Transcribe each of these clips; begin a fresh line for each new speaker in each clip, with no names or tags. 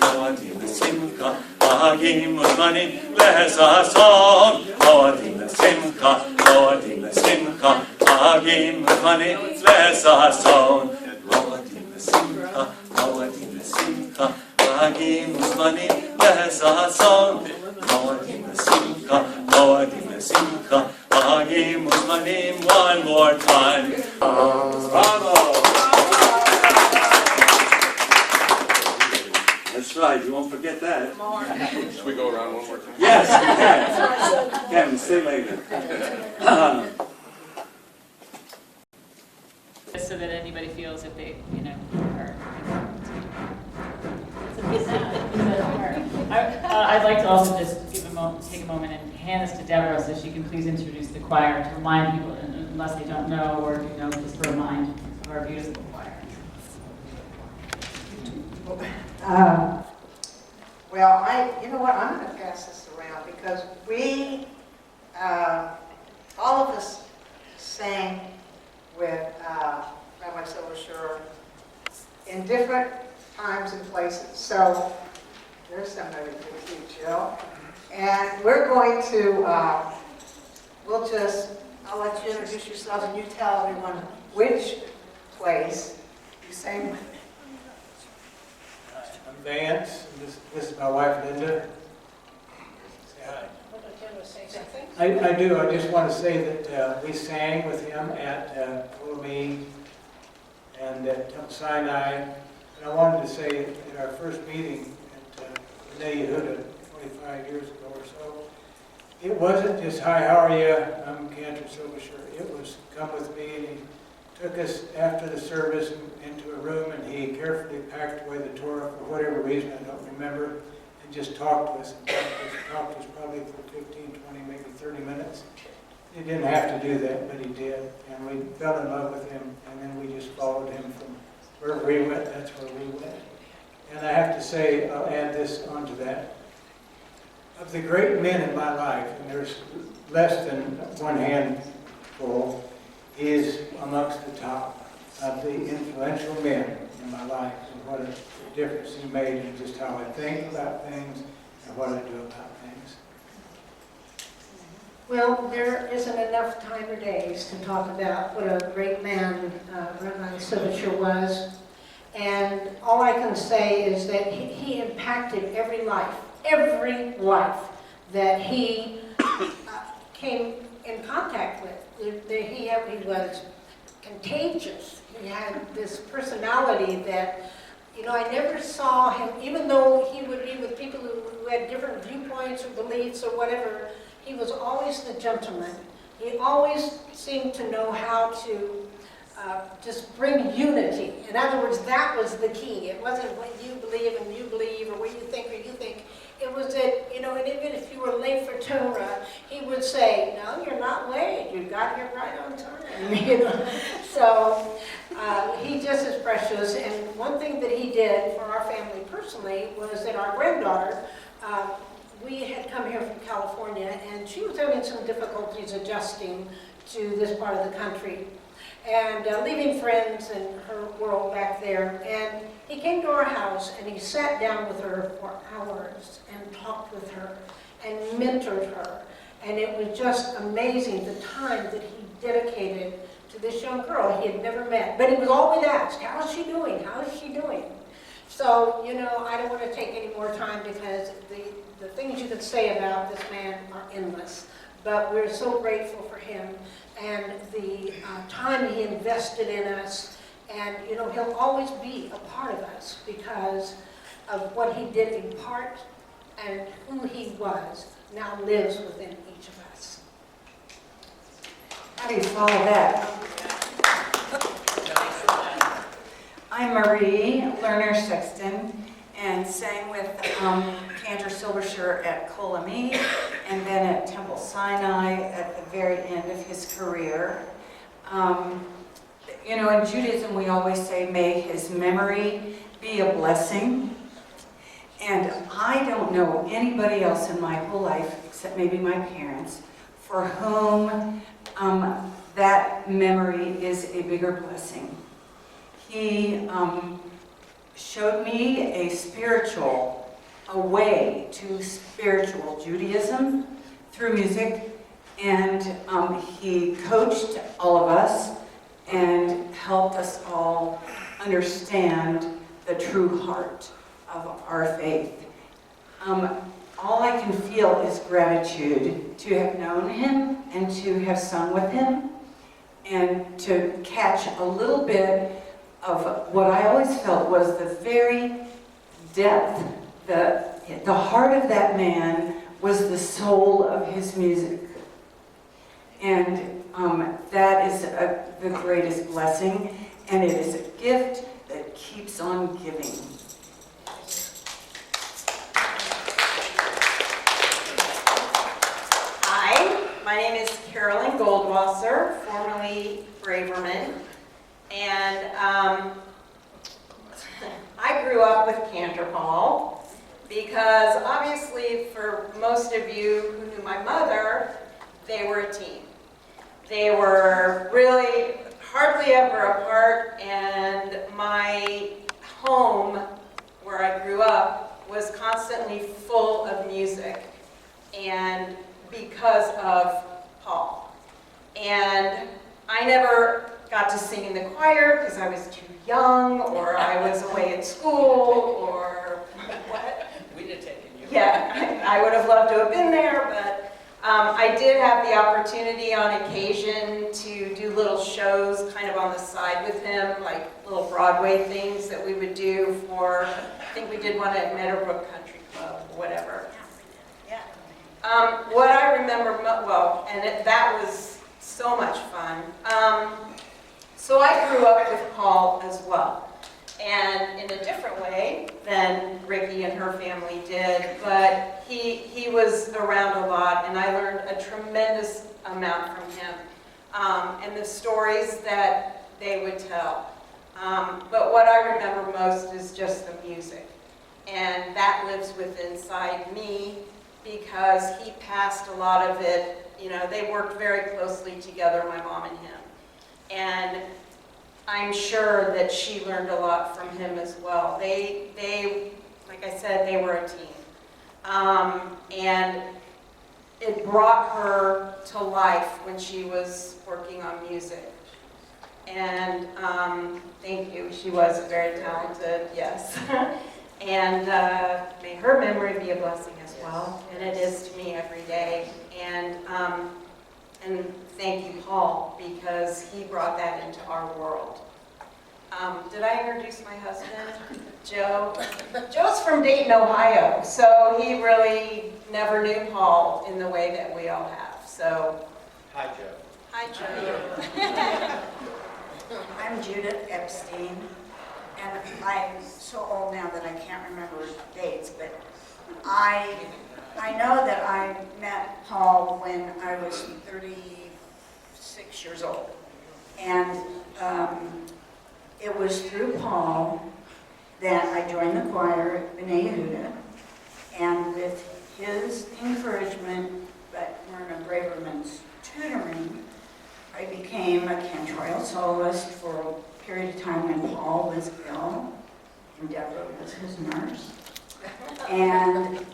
Moadim l'simcha, hagim uzmanim lezason. Moadim l'simcha, moadim l'simcha, hagim uzmanim lezason. Moadim l'simcha, moadim l'simcha, hagim uzmanim lezason. Moadim l'simcha, moadim l'simcha, hagim uzmanim. One more time. Bravo! That's right, you won't forget that.
Should we go around one more time?
Yes, you can. Kevin, stay later.
So that anybody feels if they, are. I'd like to also just take a moment and hand this to Devra so she can please introduce the choir to remind people, unless they don't know, or just to remind of our beautiful choir.
Well, I'm going to pass this around because we, all of us sang with Rabbi Silbersher in different times and places. So there's somebody to teach you. And we're going to, I'll let you introduce yourselves and you tell everyone which place you sang with.
I'm Vance, and this is my wife Linda. Say hi. I do. I just want to say that we sang with him at Colamy and at Temple Sinai. And I wanted to say in our first meeting at Yehuda 25 years ago or so, it wasn't just, hi, how are you? I'm Cantor Silbersher. It was, come with me, and he took us after the service into a room, and he carefully packed away the Torah for whatever reason, I don't remember, and just talked to us. Talked to us probably for 15, 20, maybe 30 minutes. He didn't have to do that, but he did. And we fell in love with him, and then we just followed him from wherever he went, that's where we went. And I have to say, I'll add this onto that. Of the great men in my life, and there's less than one handful, he is amongst the top of the influential men in my life, and what a difference he made in just how I think about things and what I do about things.
Well, there isn't enough time or days to talk about what a great man Rabbi Silbersher was. And all I can say is that he impacted every life that he came in contact with. He was contagious. He had this personality that, I never saw him, even though he would be with people who had different viewpoints or beliefs or whatever, he was always the gentleman. He always seemed to know how to just bring unity. In other words, that was the key. It wasn't what you believe and you believe, or what you think or you think. It was that, and even if you were late for Torah, he would say, no, you're not late. You got here right on time. So he just is precious. And one thing that he did for our family personally was that our granddaughter, we had come here from California, and she was having some difficulties adjusting to this part of the country and leaving friends and her world back there. And he came to our house and he sat down with her for hours and talked with her and mentored her. And it was just amazing the time that he dedicated to this young girl he had never met. But he was always asked, how is she doing? How is she doing? So, I don't want to take any more time because the things you could say about this man are endless. But we're so grateful for him and the time he invested in us. And, he'll always be a part of us because of what he did in part, and who he was now lives within each of us.
How do you follow that? I'm Marie Lerner-Sexton, and sang with Cantor Silbersher at Colamy, and then at Temple Sinai at the very end of his career. In Judaism we always say, may his memory be a blessing. And I don't know anybody else in my whole life, except maybe my parents, for whom that memory is a bigger blessing. He showed me a way to spiritual Judaism through music, and he coached all of us and helped us all understand the true heart of our faith. All I can feel is gratitude to have known him and to have sung with him and to catch a little bit of what I always felt was the very depth, the heart of that man was the soul of his music. And that is the greatest blessing, and it is a gift that keeps on giving.
Hi, my name is Carolyn Goldwasser, formerly Braverman, and I grew up with Cantor Paul because obviously for most of you who knew my mother, they were a team. They were really hardly ever apart, and my home where I grew up was constantly full of music, and because of Paul. And I never got to sing in the choir because I was too young, or I was away at school, or what?
We'd have taken you.
Yeah, I would have loved to have been there, but I did have the opportunity on occasion to do little shows kind of on the side with him, like little Broadway things that we would do for, I think we did one at Meadowbrook Country Club or whatever. What I remember, that was so much fun. So I grew up with Paul as well, and in a different way than Ricky and her family did, but he was around a lot, and I learned a tremendous amount from him, and the stories that they would tell. But what I remember most is just the music, and that lives within inside me, because he passed a lot of it. You know, they worked very closely together, my mom and him. And I'm sure that she learned a lot from him as well. They like I said, they were a team. And it brought her to life when she was working on music. And thank you, she was very talented, yes. And may her memory be a blessing as well, and it is to me every day. And thank you, Paul, because he brought that into our world. Did I introduce my husband, Joe? Joe's from Dayton, Ohio, so he really never knew Paul in the way that we all have. So,
Hi, Joe.
hi, Joe.
I'm Judith Epstein, and I'm so old now that I can't remember dates, but I know that I met Paul when I was 36 years old, and it was through Paul that I joined the choir at B'nai Yehuda, and with his encouragement, but Myrna Braverman's tutoring, I became a cantorial soloist for a period of time when Paul was ill, and Devra was his nurse. And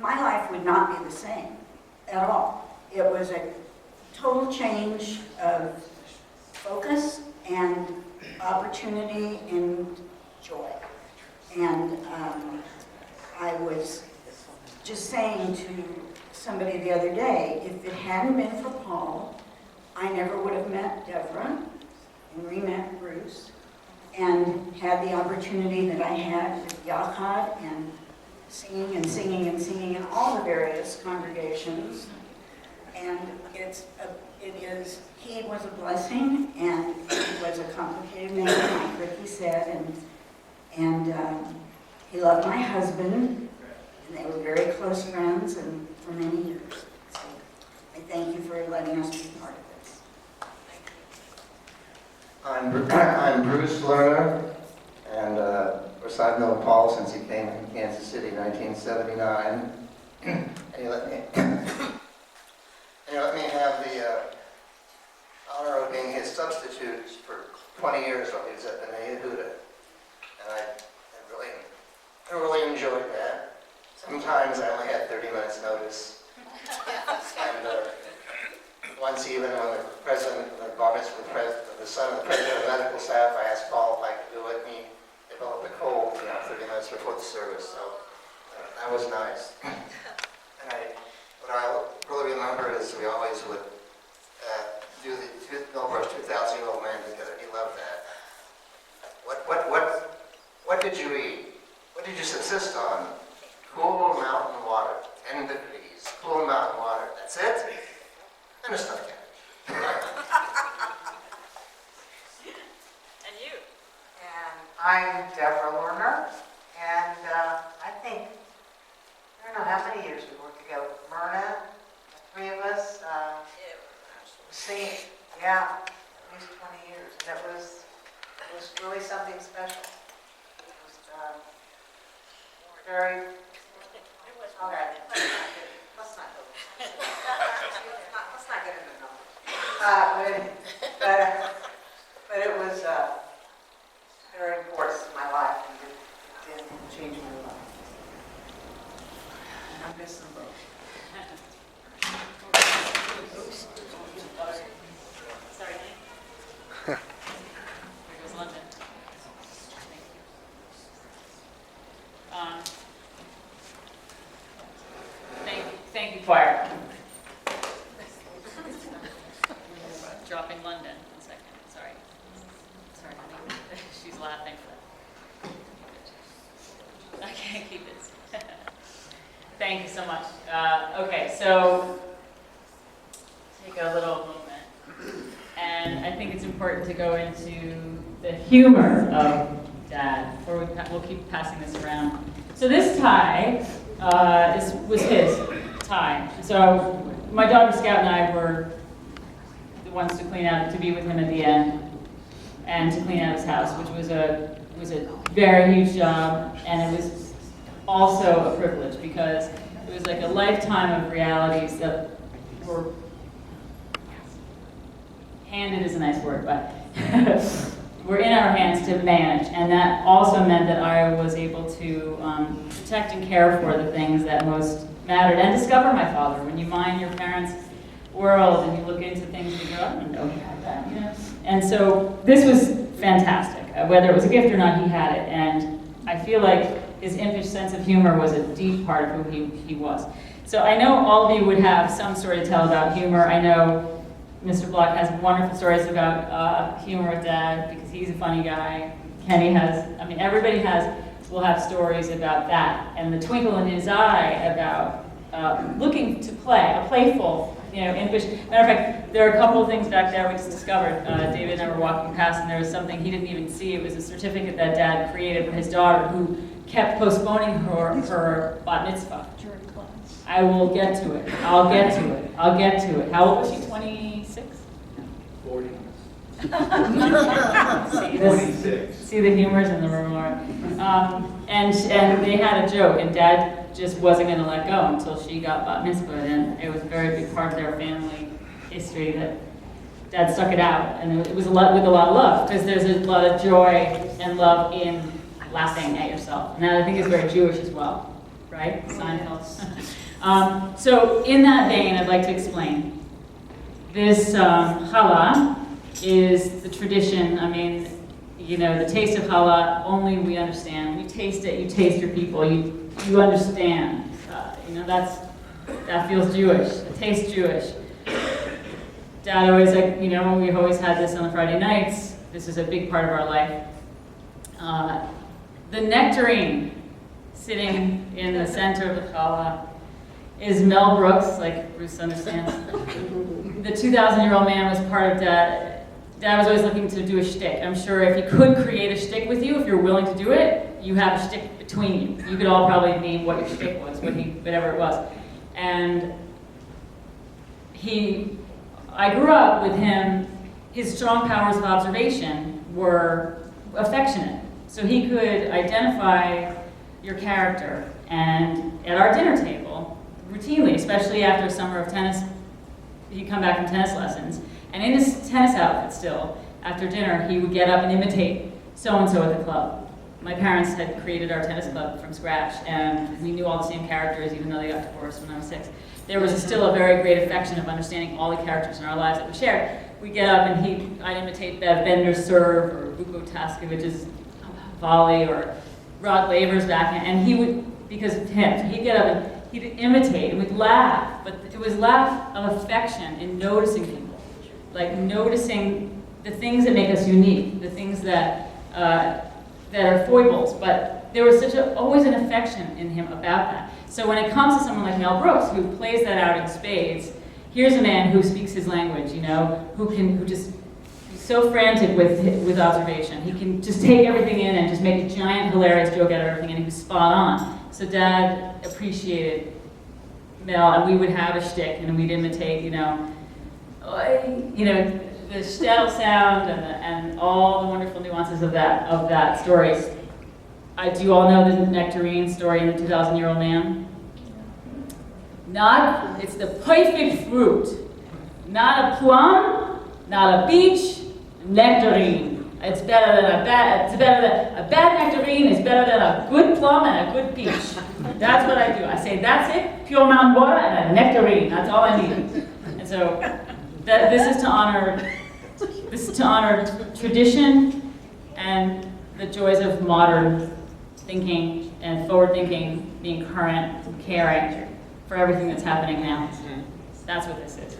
my life would not be the same at all. It was a total change of focus and opportunity and joy. And I was just saying to somebody the other day, if it hadn't been for Paul, I never would have met Devra and re-met Bruce and had the opportunity that I had with Yachad and singing and singing and singing in all the various congregations. And he was a blessing, and he was a complicated man, like Ricky said, and he loved my husband, and they were very close friends and for many years. So I thank you for letting us be part of this.
I'm Bruce Lerner, and of course I've known Paul since he came from Kansas City in 1979. And he let me have the honor of being his substitute for 20 years while he was at B'nai Yehuda. service. And once even when the president, the bar mitzvah, the son of the president of the medical staff, I asked Paul if I could do it, and he developed a cold, 30 minutes before the service, so that was nice. And what I really remember is we always would do the Millbrook's 2,000-year-old man together. He loved that. What did you eat? What did you subsist on? Cool mountain water, 10 degrees, cool mountain water. That's it? And a stuffed cabbage.
And you?
And I'm Devra Lerner, and I think, I don't know how many years we worked together. Myrna, the three of us, singing, yeah, at least 20 years. And it was really something special. It was very, all right, let's not go. Let's not get into numbers. But it was very important in my life, and it did change my life. And I miss them both.
Sorry. Here goes London. Thank you, choir. Dropping London. 1 second. Sorry. Sorry, honey. She's laughing. I can't keep it. Thank you so much. Okay, so take a little moment. And I think it's important to go into the humor of Dad before we'll keep passing this around. So this tie was his tie. So my daughter Scout and I were the ones to be with him at the end and to clean out his house, which was a very huge job, and it was also a privilege because it was like a lifetime of realities that were handed is a nice word, but were in our hands to manage, and that also meant that I was able to protect and care for the things that most mattered and discover my father. When you mind your parents' world and you look into things and you go, I don't know he had that, you know? And so this was fantastic. Whether it was a gift or not, he had it, and I feel like his impish sense of humor was a deep part of who he was. So I know all of you would have some story to tell about humor. I know Mr. Block has wonderful stories about humor with Dad because he's a funny guy. Kenny has, everybody will have stories about that. And the twinkle in his eye about looking to play, a playful, impish. Matter of fact, there are a couple of things back there we just discovered. David and I were walking past and there was something he didn't even see. It was a certificate that Dad created for his daughter who kept postponing her bat mitzvah. I will get to it. I'll get to it. I'll get to it. How old was she? 26?
40.
See the humors in the room, Laura. And they had a joke, and Dad just wasn't going to let go until she got bat mitzvah, and it was a very big part of their family history that Dad stuck it out, and it was with a lot of love, because there's a lot of joy and love in laughing at yourself, and that I think is very Jewish as well, right? Seinfeld. So in that vein, I'd like to explain. This challah is the tradition. The taste of challah, only we understand. You taste it, you taste your people, you understand. That feels Jewish, it tastes Jewish. Dad always, we always had this on the Friday nights. This is a big part of our life. The nectarine sitting in the center of the challah is Mel Brooks, like Bruce understands. The 2,000-year-old man was part of Dad. Dad was always looking to do a shtick. I'm sure if he could create a shtick with you, if you're willing to do it, you have a shtick between you. You could all probably name what your shtick was, whatever it was. And I grew up with him. His strong powers of observation were affectionate. So he could identify your character. And at our dinner table, routinely, especially after a summer of tennis, he'd come back from tennis lessons, and in his tennis outfit still, after dinner, he would get up and imitate so-and-so at the club. my parents had created our tennis club from scratch, and we knew all the same characters, even though they got divorced when I was 6. There was still a very great affection of understanding all the characters in our lives that we shared. We get up and I'd imitate Bev Bender's serve, or Vuko Taskovich's volley, or Rod Laver's backhand, and he would, because of him, so he'd get up and he'd imitate, and we'd laugh, but it was laugh of affection in noticing people, like noticing the things that make us unique, the things that are foibles, but there was always an affection in him about that. So when it comes to someone like Mel Brooks, who plays that out in spades, here's a man who speaks his language, who just is so frantic with observation. He can just take everything in and just make a giant hilarious joke out of everything, and he was spot on. So Dad appreciated Mel, and we would have a shtick, and we'd imitate, the shtetl sound and all the wonderful nuances of that story. Do you all know the nectarine story in The 2,000-Year-Old Man? It's the perfect fruit. Not a plum, not a peach, nectarine. It's better than a bad nectarine is better than a good plum and a good peach. That's what I do. I say, that's it, pure mountain water and a nectarine. That's all I need. And so this is to honor tradition and the joys of modern thinking and forward thinking, being current, caring for everything that's happening now. That's what this is.